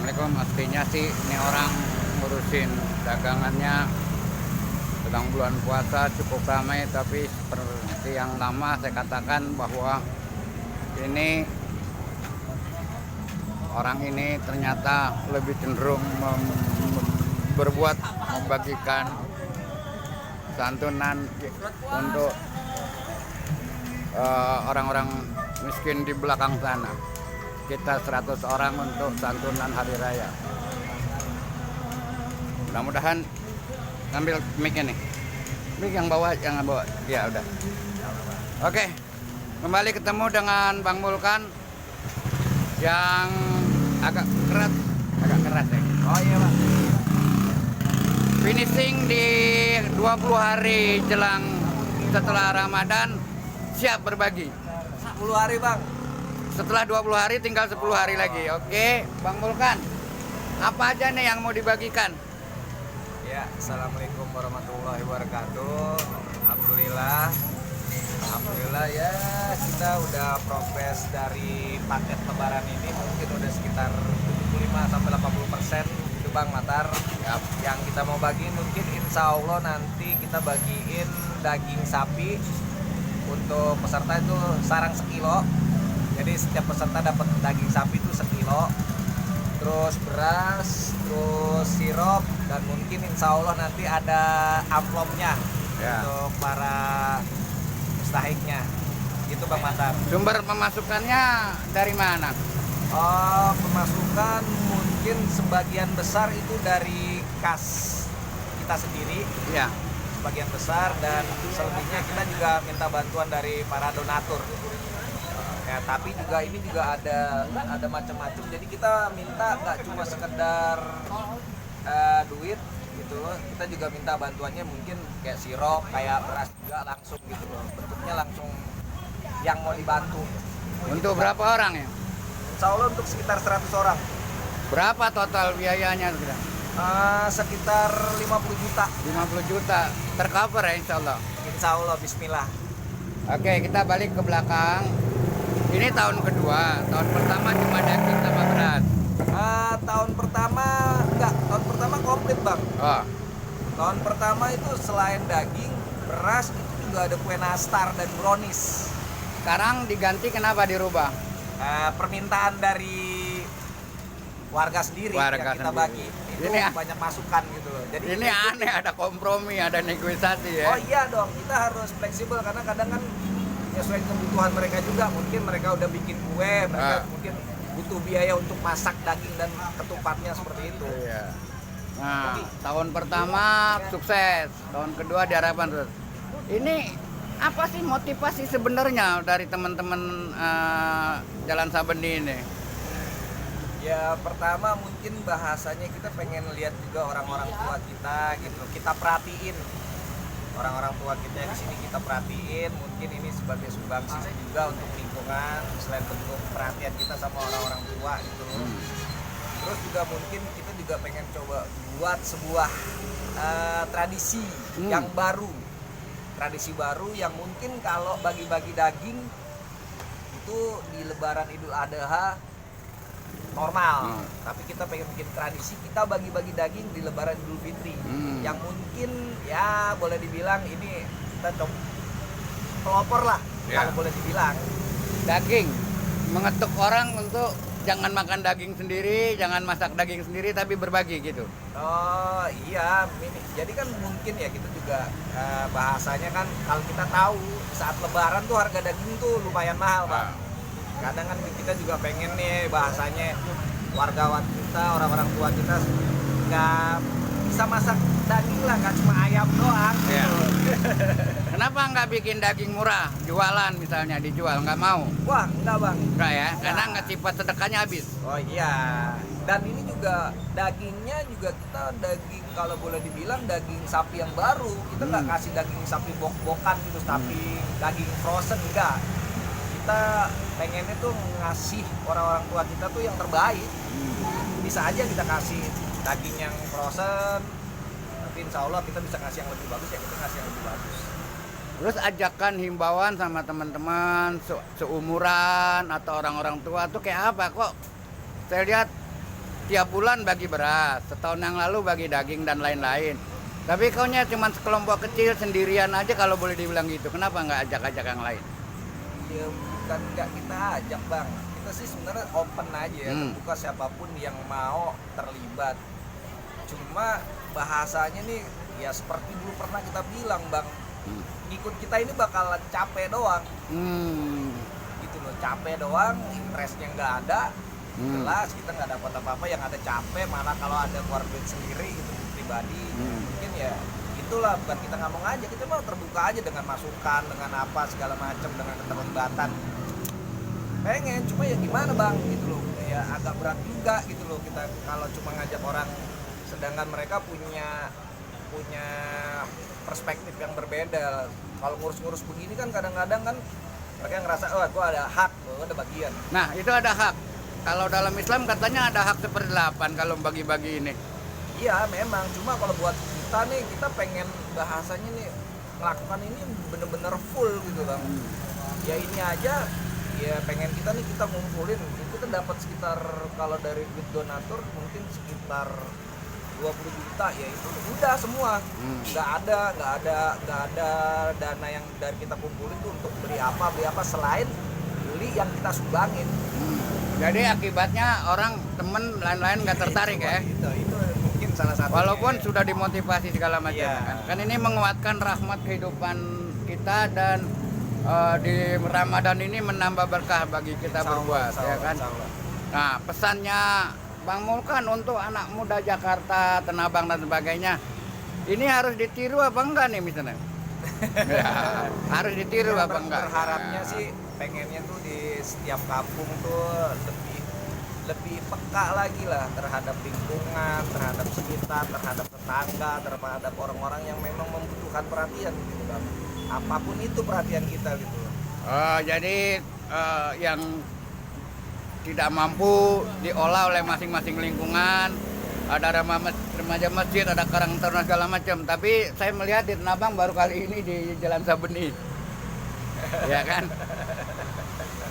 Assalamualaikum. Mestinya sih ini orang ngurusin dagangannya sedang bulan puasa cukup ramai, tapi seperti yang lama saya katakan bahwa ini orang ini ternyata lebih cenderung berbuat membagikan santunan untuk orang-orang miskin di belakang sana. Kita 100 orang untuk santunan hari raya. Mudah-mudahan ngambil mic-nya nih. Mic yang bawa, jangan bawa. Ya udah. Oke. Kembali ketemu dengan Bang Mulkan yang agak keras ya. Oh iya Bang. Finishing di 20 hari jelang setelah Ramadan, siap berbagi. 10 hari Bang. Setelah 20 hari tinggal 10 hari lagi. Oke, Bang Mulkan. Apa aja nih yang mau dibagikan? Ya, Assalamualaikum warahmatullahi wabarakatuh. Alhamdulillah ya, kita udah progres dari paket lebaran ini mungkin udah sekitar 75 sampai 80% itu Bang Matar. Yap. Yang kita mau bagi mungkin insya Allah nanti kita bagiin daging sapi untuk peserta itu sarang sekilo. Jadi setiap peserta dapat daging sapi itu sekilo, terus beras, terus sirup, dan mungkin insya Allah nanti ada amplopnya Ya. untuk para mustahiknya. Itu Bang Matar. Sumber pemasukannya dari mana? Oh, pemasukan mungkin sebagian besar itu dari kas kita sendiri, Ya. sebagian besar, dan selebihnya kita juga minta bantuan dari para donatur. Ya, tapi juga ini juga ada macam-macam. Jadi kita minta nggak cuma sekedar duit gitu loh. Kita juga minta bantuannya mungkin kayak sirup, kayak beras juga langsung gitu loh. Bentuknya langsung yang mau dibantu. Untuk berapa orang ya? Insya Allah untuk sekitar 100 orang. Berapa total biayanya? Sekitar 50 juta. 50 juta. Tercover ya insya Allah. Insya Allah, bismillah. Oke, kita balik ke belakang. Ini tahun kedua. Tahun pertama cuma daging sama beras. Tahun pertama enggak, tahun pertama komplit Bang. Oh, Tahun pertama itu selain daging, beras, itu juga ada kue nastar dan brownies. sekarang diganti, kenapa dirubah? Permintaan dari warga sendiri Warga yang kita sendiri. bagi. Itu Ini banyak masukan gitu loh. Jadi Ini aneh, ada kompromi, ada negosiasi ya. oh iya dong, kita harus fleksibel karena kadang kan sesuai kebutuhan mereka juga. Mungkin mereka udah bikin kue, mereka mungkin butuh biaya untuk masak daging dan ketupatnya seperti itu. Iya. Nah, tahun pertama sukses, tahun kedua diharapkan terus. Ini apa sih motivasi sebenarnya dari teman-teman Jalan Sabendi ini? Ya pertama mungkin bahasanya kita pengen lihat juga orang-orang tua kita gitu. Kita perhatiin orang-orang tua kita yang di sini, kita perhatiin. Mungkin ini sebagai sumbangsi juga untuk lingkungan, selain bentuk perhatian kita sama orang-orang tua gitu. Terus juga mungkin kita juga pengen coba buat sebuah tradisi yang baru. Tradisi baru yang mungkin kalau bagi-bagi daging itu di Lebaran Idul Adha normal, tapi kita pengen bikin tradisi kita bagi-bagi daging di Lebaran Idul Fitri, yang mungkin ya boleh dibilang ini kita coba pelopor lah, kalau boleh dibilang. Daging mengetuk orang untuk jangan makan daging sendiri, jangan masak daging sendiri, tapi berbagi gitu. Oh iya, jadi kan mungkin ya kita juga bahasanya kan kalau kita tahu saat Lebaran tuh harga daging tuh lumayan mahal Pak. Kadang kan kita juga pengen nih bahasanya warga kita, orang-orang tua kita nggak bisa masak daging lah, nggak cuma ayam doang gitu. Kenapa nggak bikin daging murah, jualan misalnya, dijual, nggak mau? Wah enggak Bang. Enggak ya, karena nggak cepat sedekahnya habis. Oh iya, dan ini juga dagingnya juga kita daging kalau boleh dibilang daging sapi yang baru. Kita nggak kasih daging sapi bok-bokan gitu, tapi daging frozen enggak. Kita pengennya tuh ngasih orang-orang tua kita tuh yang terbaik. Bisa aja kita kasih daging yang frozen, tapi insya Allah kita bisa ngasih yang lebih bagus, ya kita ngasih yang lebih bagus. Terus ajakan himbauan sama teman-teman seumuran atau orang-orang tua tuh kayak apa kok? Saya lihat tiap bulan bagi beras, setahun yang lalu bagi daging dan lain-lain. Tapi kaunya cuma sekelompok kecil sendirian aja kalau boleh dibilang gitu. Kenapa nggak ajak-ajak yang lain? Ya bukan nggak kita ajak bang, kita sih sebenarnya open aja ya, terbuka siapapun yang mau terlibat. Cuma bahasanya nih ya seperti dulu pernah kita bilang bang, ngikut kita ini bakalan capek doang. Gitu loh, capek doang, interestnya nggak ada, jelas kita nggak dapat apa-apa, yang ada capek, malah kalau ada keluar duit sendiri gitu pribadi, mungkin ya itulah, bukan kita ngomong aja, kita mau terbuka aja dengan masukan, dengan apa segala macam, dengan keterlibatan. Pengen, cuma ya gimana bang, gitu loh, ya agak berat juga gitu loh kita kalau cuma ngajak orang, sedangkan mereka punya perspektif yang berbeda. Kalau ngurus-ngurus begini kan kadang-kadang kan mereka ngerasa, oh gua ada hak, gua ada bagian. Nah, itu ada hak. Kalau dalam Islam katanya ada hak 1/8 kalau bagi-bagi ini. Iya memang, cuma kalau buat kita nih, kita pengen bahasanya nih melakukan ini bener-bener full gitu bang. Ya ini aja, ya pengen kita nih kita ngumpulin, itu kan dapat sekitar, kalau dari duit donatur mungkin sekitar 20 juta, ya itu udah semua. Nggak ada dana yang dari kita kumpulin tuh untuk beli apa selain beli yang kita sumbangin. Jadi akibatnya orang temen lain-lain nggak tertarik ya. Itu mungkin salah satu. Walaupun sudah dimotivasi segala macam. Iya. Kan ini menguatkan rahmat kehidupan kita, dan di Ramadan ini menambah berkah bagi kita berbuat, ya kan. Nah, pesannya Bang Mulkan untuk anak muda Jakarta, Tanah Abang dan sebagainya, ini harus ditiru apa enggak nih misalnya? Ya, harus ditiru apa enggak? Berharapnya sih pengennya tuh di setiap kampung tuh lebih peka lagi lah terhadap lingkungan, terhadap sekitar, terhadap tetangga, terhadap orang-orang yang memang membutuhkan perhatian gitu kan. Apapun itu perhatian kita gitu. Oh, jadi yang tidak mampu diolah oleh masing-masing lingkungan. Ada remaja masjid, ada karang taruna segala macam. Tapi saya melihat di Tanah Abang baru kali ini di Jalan Sabeni, ya kan.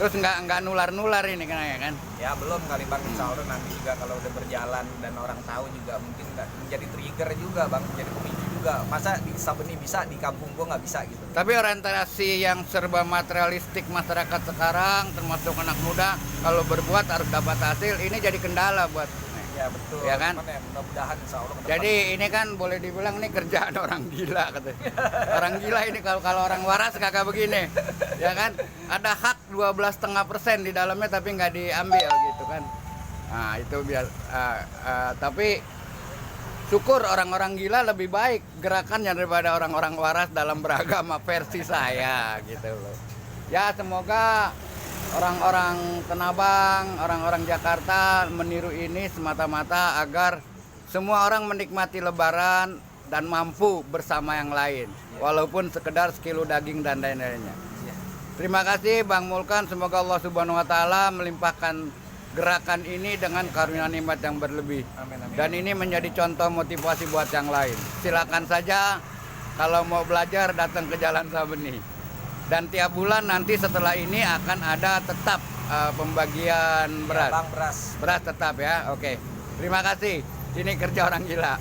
Terus nggak nular ini kan, ya kan? Ya belum kali bang, insya Allah nanti juga kalau udah berjalan dan orang tahu juga mungkin menjadi trigger juga bang, menjadi pemicu juga. Masa di Sabeni bisa, di kampung gua nggak bisa gitu. Tapi orientasi yang serba materialistik masyarakat sekarang, termasuk anak muda, kalau berbuat harus dapat hasil, ini jadi kendala buat. Ya betul. Ya kan? Ya, mudah-mudahan insya Allah. Jadi ini kan boleh dibilang ini kerjaan orang gila katanya. Orang gila ini kalau orang waras kagak begini. Ya kan? Ada hak 12,5% di dalamnya tapi nggak diambil gitu kan. Nah, itu biar tapi syukur orang-orang gila lebih baik gerakannya daripada orang-orang waras dalam beragama versi saya gitu loh. Ya semoga orang-orang Tanah Abang, orang-orang Jakarta meniru ini semata-mata agar semua orang menikmati Lebaran dan mampu bersama yang lain, walaupun sekedar sekilo daging dan lain-lainnya. Terima kasih Bang Mulkan, semoga Allah Subhanahu wa taala melimpahkan gerakan ini dengan karunia nikmat yang berlebih. Amin, amin. Dan ini menjadi contoh motivasi buat yang lain. Silakan saja kalau mau belajar datang ke Jalan Sabeni. Dan tiap bulan nanti setelah ini akan ada tetap pembagian beras. Ya, bang, beras. Beras tetap ya. Oke. Terima kasih. Ini kerja orang gila.